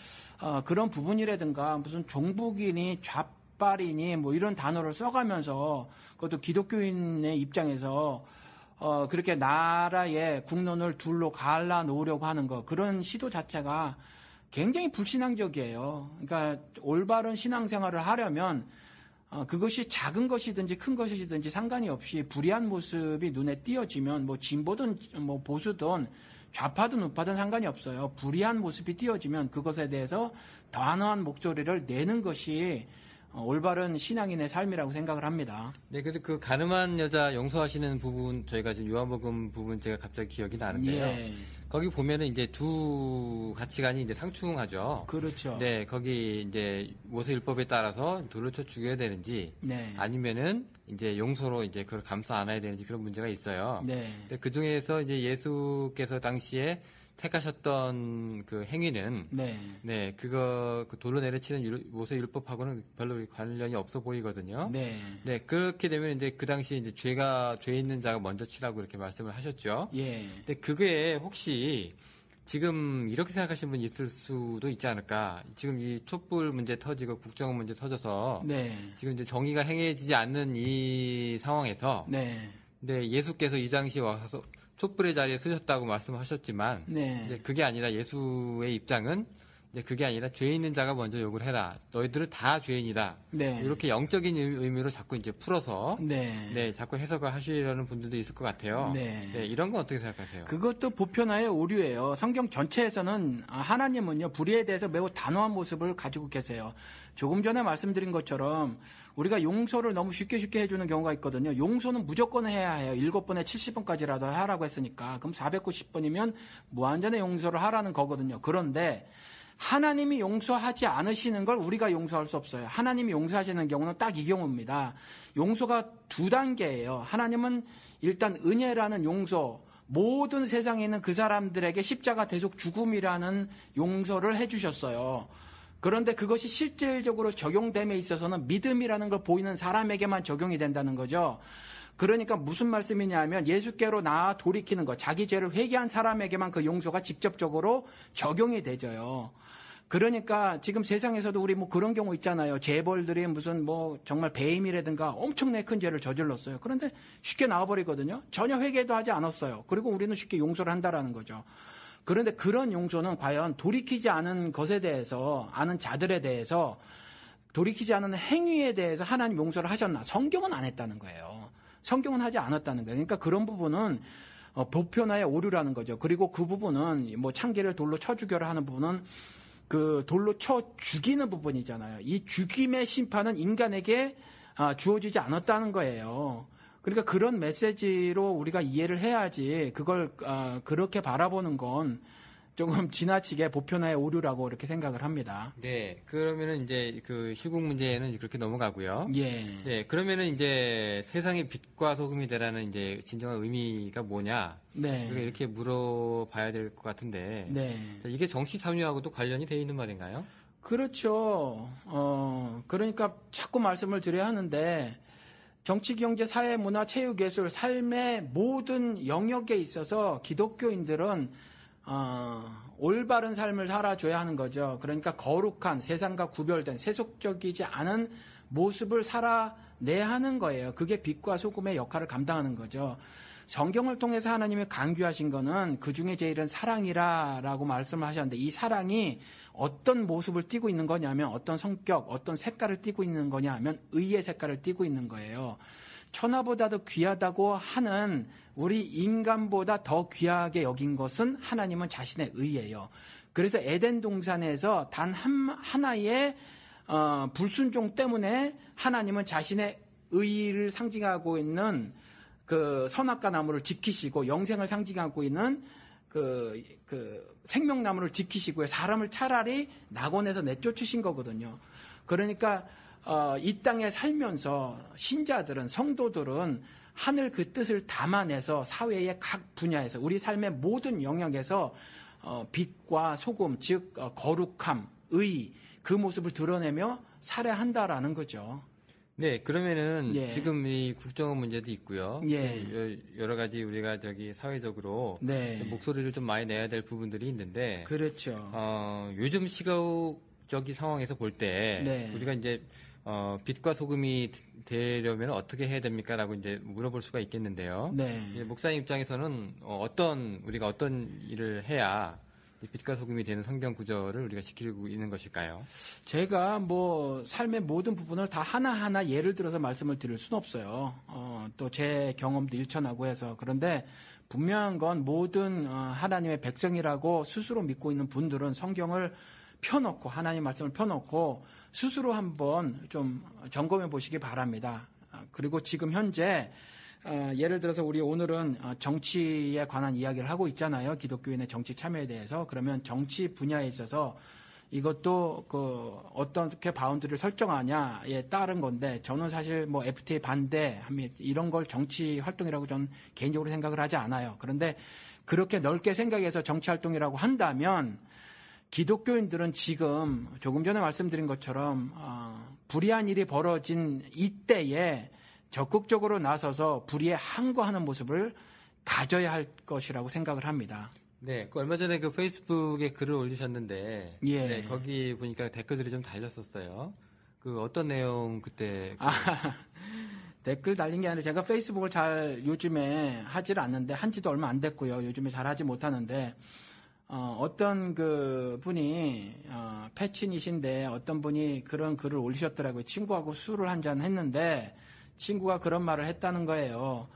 그런 부분이라든가 무슨 종북이니 좌빨이니 뭐 이런 단어를 써가면서 그것도 기독교인의 입장에서 그렇게 나라의 국론을 둘로 갈라 놓으려고 하는 거, 그런 시도 자체가 굉장히 불신앙적이에요. 그러니까 올바른 신앙생활을 하려면 그것이 작은 것이든지 큰 것이든지 상관이 없이 불의한 모습이 눈에 띄어지면 뭐 진보든 뭐 보수든 좌파든 우파든 상관이 없어요. 불의한 모습이 띄어지면 그것에 대해서 단호한 목소리를 내는 것이 올바른 신앙인의 삶이라고 생각을 합니다. 네, 근데 그 가늠한 여자 용서하시는 부분, 저희가 지금 요한복음 부분 제가 갑자기 기억이 나는데요. 예. 거기 보면은 이제 두 가치관이 이제 상충하죠. 그렇죠. 네, 거기 이제 모세율법에 따라서 돌을 쳐 죽여야 되는지, 네. 아니면은 이제 용서로 이제 그걸 감싸 안아야 되는지 그런 문제가 있어요. 네. 근데 그 중에서 이제 예수께서 당시에 택하셨던 그 행위는 네, 그 돌로 내려치는 모세율법하고는 별로 관련이 없어 보이거든요. 네. 네, 그렇게 되면 이제 그 당시 이제 죄 있는 자가 먼저 치라고 이렇게 말씀을 하셨죠. 예. 근데 그게 혹시 지금 이렇게 생각하시는 분이 있을 수도 있지 않을까? 지금 이 촛불 문제 터지고 국정원 문제 터져서 네. 지금 이제 정의가 행해지지 않는 이 상황에서 네. 네, 예수께서 이 당시에 와서 촛불의 자리에 서셨다고 말씀하셨지만 네. 이제 그게 아니라 예수의 입장은 이제 그게 아니라 죄 있는 자가 먼저 욕을 해라. 너희들은 다 죄인이다. 네. 이렇게 영적인 의미로 자꾸 이제 풀어서 네, 자꾸 해석을 하시려는 분들도 있을 것 같아요. 네. 네, 이런 건 어떻게 생각하세요? 그것도 보편화의 오류예요. 성경 전체에서는 하나님은요 불의에 대해서 매우 단호한 모습을 가지고 계세요. 조금 전에 말씀드린 것처럼 우리가 용서를 너무 쉽게 해주는 경우가 있거든요. 용서는 무조건 해야 해요. 7번에 70번까지라도 하라고 했으니까. 그럼 490번이면 무한전의 용서를 하라는 거거든요. 그런데 하나님이 용서하지 않으시는 걸 우리가 용서할 수 없어요. 하나님이 용서하시는 경우는 딱 이 경우입니다. 용서가 두 단계예요. 하나님은 일단 은혜라는 용서, 모든 세상에 있는 그 사람들에게 십자가 대속 죽음이라는 용서를 해주셨어요. 그런데 그것이 실질적으로 적용됨에 있어서는 믿음이라는 걸 보이는 사람에게만 적용이 된다는 거죠. 그러니까 무슨 말씀이냐면 예수께로 나아 돌이키는 것, 자기 죄를 회개한 사람에게만 그 용서가 직접적으로 적용이 되져요. 그러니까 지금 세상에서도 우리 뭐 그런 경우 있잖아요. 재벌들이 무슨 뭐 정말 배임이라든가 엄청나게 큰 죄를 저질렀어요. 그런데 쉽게 나와버리거든요. 전혀 회개도 하지 않았어요. 그리고 우리는 쉽게 용서를 한다라는 거죠. 그런데 그런 용서는 과연 돌이키지 않은 것에 대해서, 아는 자들에 대해서, 돌이키지 않은 행위에 대해서 하나님 용서를 하셨나? 성경은 안 했다는 거예요. 성경은 하지 않았다는 거예요. 그러니까 그런 부분은 보편화의 오류라는 거죠. 그리고 그 부분은 뭐 창기를 돌로 쳐 죽여라 하는 부분은 그 돌로 쳐 죽이는 부분이잖아요. 이 죽임의 심판은 인간에게 주어지지 않았다는 거예요. 그러니까 그런 메시지로 우리가 이해를 해야지 그걸 그렇게 바라보는 건 조금 지나치게 보편화의 오류라고 이렇게 생각을 합니다. 네, 그러면은 이제 그 시국 문제는 그렇게 넘어가고요. 예. 네, 그러면은 이제 세상의 빛과 소금이 되라는 이제 진정한 의미가 뭐냐? 네. 이렇게 물어봐야 될 것 같은데. 네. 이게 정치 참여하고도 관련이 돼 있는 말인가요? 그렇죠. 그러니까 자꾸 말씀을 드려야 하는데 정치, 경제, 사회, 문화, 체육, 예술, 삶의 모든 영역에 있어서 기독교인들은 올바른 삶을 살아줘야 하는 거죠. 그러니까 거룩한, 세상과 구별된, 세속적이지 않은 모습을 살아내야 하는 거예요. 그게 빛과 소금의 역할을 감당하는 거죠. 성경을 통해서 하나님이 강조하신 거는 그중에 제일은 사랑이라고 말씀을 하셨는데, 이 사랑이 어떤 모습을 띠고 있는 거냐면, 어떤 성격, 어떤 색깔을 띠고 있는 거냐 하면 의의 색깔을 띠고 있는 거예요. 천하보다도 귀하다고 하는 우리 인간보다 더 귀하게 여긴 것은 하나님은 자신의 의예요. 그래서 에덴 동산에서 단 하나의 불순종 때문에 하나님은 자신의 의를 상징하고 있는 그 선악과 나무를 지키시고 영생을 상징하고 있는 그 생명나무를 지키시고요. 사람을 차라리 낙원에서 내쫓으신 거거든요. 그러니까 이 땅에 살면서 신자들은, 성도들은 하늘 그 뜻을 담아내서 사회의 각 분야에서, 우리 삶의 모든 영역에서 빛과 소금, 즉 거룩함, 의, 그 모습을 드러내며 살아야 한다라는 거죠. 네, 그러면은 예. 지금 이 국정원 문제도 있고요. 예. 여러 가지 우리가 사회적으로 네. 목소리를 좀 많이 내야 될 부분들이 있는데, 그렇죠. 요즘 시국적인 상황에서 볼 때 네. 우리가 이제 빛과 소금이 되려면 어떻게 해야 됩니까?라고 이제 물어볼 수가 있겠는데요. 네. 목사님 입장에서는 우리가 어떤 일을 해야 빛과 소금이 되는 성경 구절을 우리가 지키고 있는 것일까요? 제가 뭐 삶의 모든 부분을 다 하나하나 예를 들어서 말씀을 드릴 수는 없어요. 또 제 경험도 일천하고 해서. 그런데 분명한 건 모든 하나님의 백성이라고 스스로 믿고 있는 분들은 성경을 펴놓고, 하나님 말씀을 펴놓고 스스로 한번 좀 점검해 보시기 바랍니다. 그리고 지금 현재 예를 들어서 우리 오늘은 정치에 관한 이야기를 하고 있잖아요. 기독교인의 정치 참여에 대해서. 그러면 정치 분야에 있어서 이것도 어떻게 바운드를 설정하냐에 따른 건데, 저는 사실 뭐 FTA 반대 이런 걸 정치 활동이라고 저는 개인적으로 생각을 하지 않아요. 그런데 그렇게 넓게 생각해서 정치 활동이라고 한다면 기독교인들은 지금 조금 전에 말씀드린 것처럼 불의한 일이 벌어진 이때에 적극적으로 나서서 불의에 항거하는 모습을 가져야 할 것이라고 생각을 합니다. 네, 얼마 전에 그 페이스북에 글을 올리셨는데, 예. 네, 거기 보니까 댓글들이 좀 달렸었어요. 어떤 내용 그때? 댓글 달린 게 아니라 제가 페이스북을 잘 요즘에 하질 않는데, 한지도 얼마 안 됐고요. 요즘에 잘 하지 못하는데, 어떤 그 분이 패친이신데 어떤 분이 그런 글을 올리셨더라고요. 친구하고 술을 한잔 했는데 친구가 그런 말을 했다는 거예요.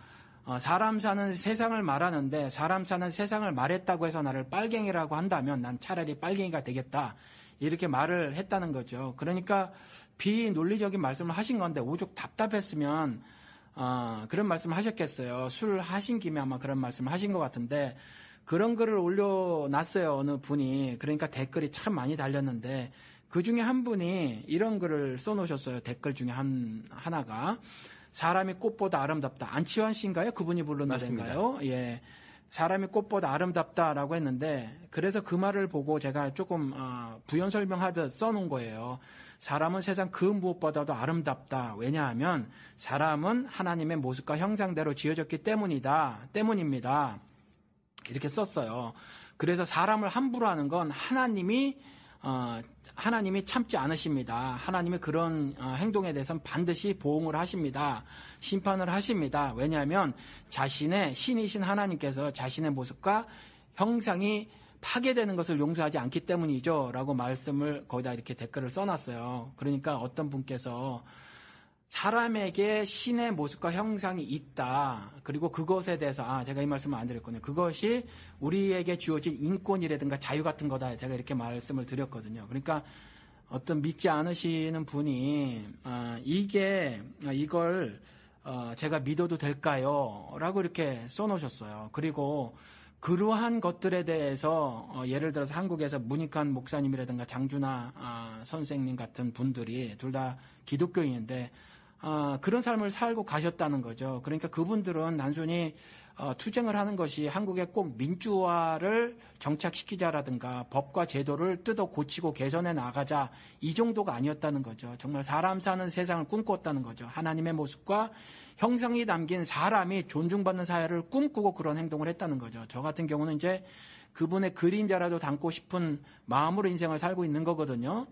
사람 사는 세상을 말하는데 사람 사는 세상을 말했다고 해서 나를 빨갱이라고 한다면 난 차라리 빨갱이가 되겠다. 이렇게 말을 했다는 거죠. 그러니까 비논리적인 말씀을 하신 건데 오죽 답답했으면 그런 말씀을 하셨겠어요. 술 하신 김에 아마 그런 말씀을 하신 것 같은데, 그런 글을 올려놨어요, 어느 분이. 그러니까 댓글이 참 많이 달렸는데 그 중에 한 분이 이런 글을 써놓으셨어요. 댓글 중에 하나가 사람이 꽃보다 아름답다. 안치환 씨인가요? 그분이 부른 노래인가요? 예, 사람이 꽃보다 아름답다라고 했는데, 그래서 그 말을 보고 제가 조금 부연 설명하듯 써놓은 거예요. 사람은 세상 그 무엇보다도 아름답다. 왜냐하면 사람은 하나님의 모습과 형상대로 지어졌기 때문입니다. 이렇게 썼어요. 그래서 사람을 함부로 하는 건 하나님이 참지 않으십니다. 하나님의 그런 행동에 대해서는 반드시 보응을 하십니다. 심판을 하십니다. 왜냐하면 자신의 신이신 하나님께서 자신의 모습과 형상이 파괴되는 것을 용서하지 않기 때문이죠. 라고 말씀을 거기다 이렇게 댓글을 써놨어요. 그러니까 어떤 분께서 사람에게 신의 모습과 형상이 있다. 그리고 그것에 대해서 제가 이 말씀을 안 드렸거든요. 그것이 우리에게 주어진 인권이라든가 자유 같은 거다. 제가 이렇게 말씀을 드렸거든요. 그러니까 어떤 믿지 않으시는 분이 이걸 제가 믿어도 될까요? 라고 이렇게 써놓으셨어요. 그리고 그러한 것들에 대해서 예를 들어서 한국에서 문익환 목사님이라든가 장준하 선생님 같은 분들이 둘 다 기독교인인데 그런 삶을 살고 가셨다는 거죠. 그러니까 그분들은 단순히 투쟁을 하는 것이 한국에 꼭 민주화를 정착시키자라든가 법과 제도를 뜯어 고치고 개선해 나가자 이 정도가 아니었다는 거죠. 정말 사람 사는 세상을 꿈꿨다는 거죠. 하나님의 모습과 형상이 담긴 사람이 존중받는 사회를 꿈꾸고 그런 행동을 했다는 거죠. 저 같은 경우는 이제 그분의 그림자라도 담고 싶은 마음으로 인생을 살고 있는 거거든요.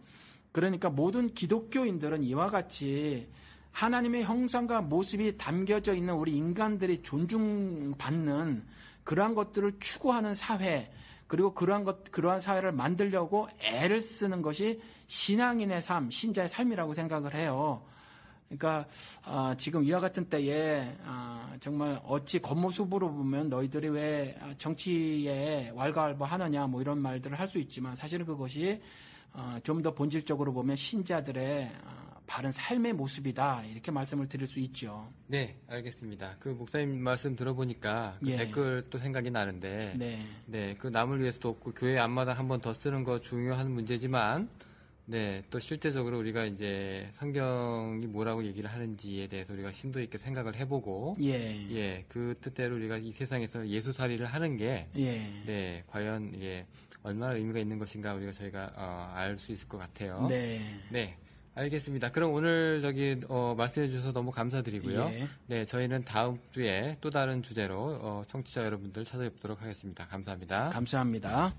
그러니까 모든 기독교인들은 이와 같이 하나님의 형상과 모습이 담겨져 있는 우리 인간들이 존중받는 그러한 것들을 추구하는 사회, 그리고 그러한 사회를 만들려고 애를 쓰는 것이 신앙인의 삶, 신자의 삶이라고 생각을 해요. 그러니까 지금 이와 같은 때에 정말 어찌 겉모습으로 보면 너희들이 왜 정치에 왈가왈부하느냐 뭐 이런 말들을 할 수 있지만 사실은 그것이 좀 더 본질적으로 보면 신자들의 바른 삶의 모습이다 이렇게 말씀을 드릴 수 있죠. 네, 알겠습니다. 그 목사님 말씀 들어보니까 그 댓글 또 생각이 나는데, 네, 그 남을 위해서도 없고 교회 앞마당 한 번 더 쓰는 거 중요한 문제지만, 네, 또 실제적으로 우리가 이제 성경이 뭐라고 얘기를 하는지에 대해서 우리가 심도 있게 생각을 해보고, 그 뜻대로 우리가 이 세상에서 예수살이를 하는 게, 네, 과연 얼마나 의미가 있는 것인가 저희가 알 수 있을 것 같아요. 네. 알겠습니다. 그럼 오늘 말씀해 주셔서 너무 감사드리고요. 네, 저희는 다음 주에 또 다른 주제로 청취자 여러분들 찾아뵙도록 하겠습니다. 감사합니다. 감사합니다.